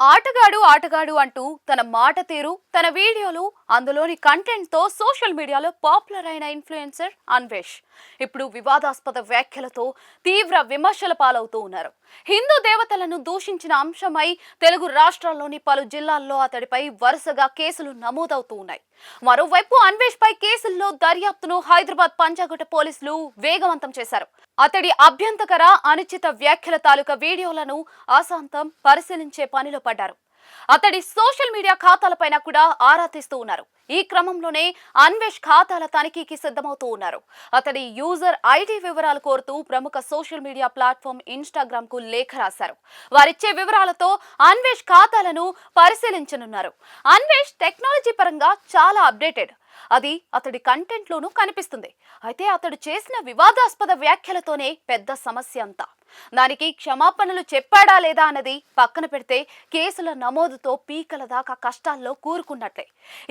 ఆటగాడు అంటూ తన మాట తీరు, తన వీడియోలు, అందులోని కంటెంట్ తో సోషల్ మీడియాలో పాపులర్ అయిన ఇన్ఫ్లుయెన్సర్ అన్వేష్ ఇప్పుడు వివాదాస్పద వ్యాఖ్యలతో తీవ్ర విమర్శల పాలవుతూ ఉన్నారు. హిందూ దేవతలను దూషించిన అంశమై తెలుగు రాష్ట్రాల్లోని పలు జిల్లాల్లో అతడిపై వరుసగా కేసులు నమోదవుతూ ఉన్నాయి. మరోవైపు అన్వేష్ పై కేసుల్లో దర్యాప్తును హైదరాబాద్ పంజాగుట్ట పోలీసులు వేగవంతం చేశారు. అతడి అభ్యంతకర అనుచిత వ్యాఖ్యల తాలూకా వీడియోలను ఆశాంతం పరిశీలించే పనిలో పడ్డారు. అతడి సోషల్ మీడియా ఖాతాలపైన కూడా ఆరా తీస్తూ ఉన్నారు. ఈ క్రమంలోనే అన్వేష్ ఖాతాల తనిఖీకి సిద్ధమవుతూ ఉన్నారు. అతడి యూజర్ ఐడి వివరాలు కోరుతూ ప్రముఖ సోషల్ మీడియా ప్లాట్ఫామ్ ఇన్స్టాగ్రామ్ కు లేఖ రాశారు. వారిచ్చే వివరాలతో అన్వేష్ ఖాతాలను పరిశీలించనున్నారు. అన్వేష్ టెక్నాలజీ పరంగా చాలా అప్డేటెడ్. అది అతడి కంటెంట్ లోనూ కనిపిస్తుంది. అయితే అతడు చేసిన వివాదాస్పద వ్యాఖ్యలతోనే పెద్ద సమస్య అంతా. దానికి క్షమాపణలు చెప్పాడా లేదా అన్నది పక్కన పెడితే కేసుల నమోదుతో పీకల దాకా కష్టాల్లో కూరుకున్నట్లే.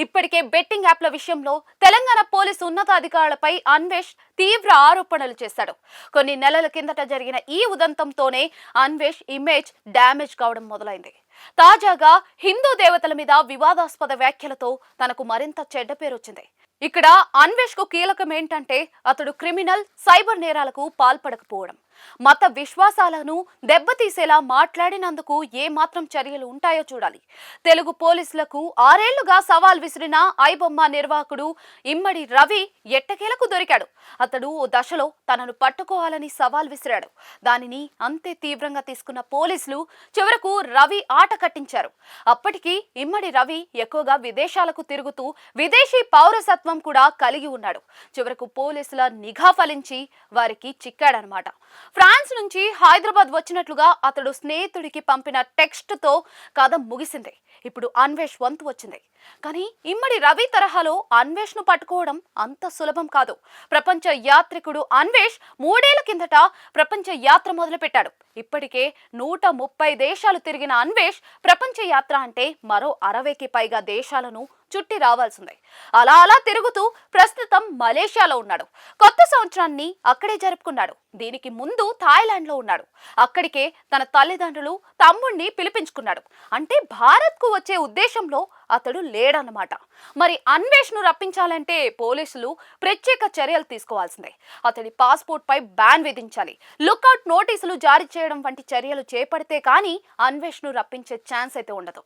ఇప్పటికే బెట్టింగ్ యాప్ల విషయంలో తెలంగాణ పోలీసు ఉన్నతాధికారులపై అన్వేష్ తీవ్ర ఆరోపణలు చేశాడు. కొన్ని నెలల కిందట జరిగిన ఈ ఉదంతంతోనే అన్వేష్ ఇమేజ్ డ్యామేజ్ కావడం మొదలైంది. తాజాగా హిందూ దేవతల మీద వివాదాస్పద వ్యాఖ్యలతో తనకు మరింత చెడ్డ పేరు వచ్చింది. ఇక్కడ అన్వేష్ కు కీలకం ఏంటంటే అతడు క్రిమినల్ సైబర్ నేరాలకు పాల్పడకపోవడం. మత విశ్వాసాలను దెబ్బతీసేలా మాట్లాడినందుకు ఏ మాత్రం చర్యలు ఉంటాయో చూడాలి. తెలుగు పోలీసులకు 6 ఏళ్లుగా సవాల్ విసిరిన ఐబొమ్మ నిర్వాహకుడు ఇమ్మడి రవి ఎట్టకేలకు దొరికాడు. అతడు ఓ దశలో తనను పట్టుకోవాలని సవాల్ విసిరాడు. దానిని అంతే తీవ్రంగా తీసుకున్న పోలీసులు చివరకు రవి ఆట కట్టించారు. అప్పటికి ఇమ్మడి రవి ఎక్కువగా విదేశాలకు తిరుగుతూ విదేశీ పౌరసత్వం కూడా కలిగి ఉన్నాడు. చివరకు పోలీసుల నిఘా ఫలించి వారికి చిక్కాడనమాట. ఫ్రాన్స్ నుంచి హైదరాబాద్ వచ్చినట్లుగా అతడు స్నేహితుడికి పంపిన టెక్స్ట్ తో కథ ముగిసింది. ఇప్పుడు అన్వేష్ వంతు వచ్చింది. కానీ ఇమ్మడి రవి తరహాలో అన్వేష్ ను పట్టుకోవడం అంత సులభం కాదు. ప్రపంచ యాత్రికుడు అన్వేష్ 3 ఏళ్ల కిందట ప్రపంచ యాత్ర మొదలుపెట్టాడు. ఇప్పటికే 130 దేశాలు తిరిగిన అన్వేష్ ప్రపంచ యాత్ర అంటే మరో 60కి పైగా దేశాలను చుట్టి రావాల్సిందే. అలా తిరుగుతూ ప్రస్తుతం మలేషియాలో ఉన్నాడు. కొత్త సంవత్సరాన్ని అక్కడే జరుపుకున్నాడు. దీనికి ముందు థాయిలాండ్ లో ఉన్నాడు. అక్కడికే తన తల్లిదండ్రులు తమ్ముణ్ణి పిలిపించుకున్నాడు. అంటే భారత్ కు వచ్చే ఉద్దేశంలో అతడు లేడన్నమాట. మరి అన్వేష్ ను రప్పించాలంటే పోలీసులు ప్రత్యేక చర్యలు తీసుకోవాల్సిందే. అతడి పాస్పోర్ట్ పై బ్యాన్ విధించాలి. లుక్అవుట్ నోటీసులు జారీ చేయడం వంటి చర్యలు చేపడితే కానీ అన్వేష్ ను రప్పించే ఛాన్స్ అయితే ఉండదు.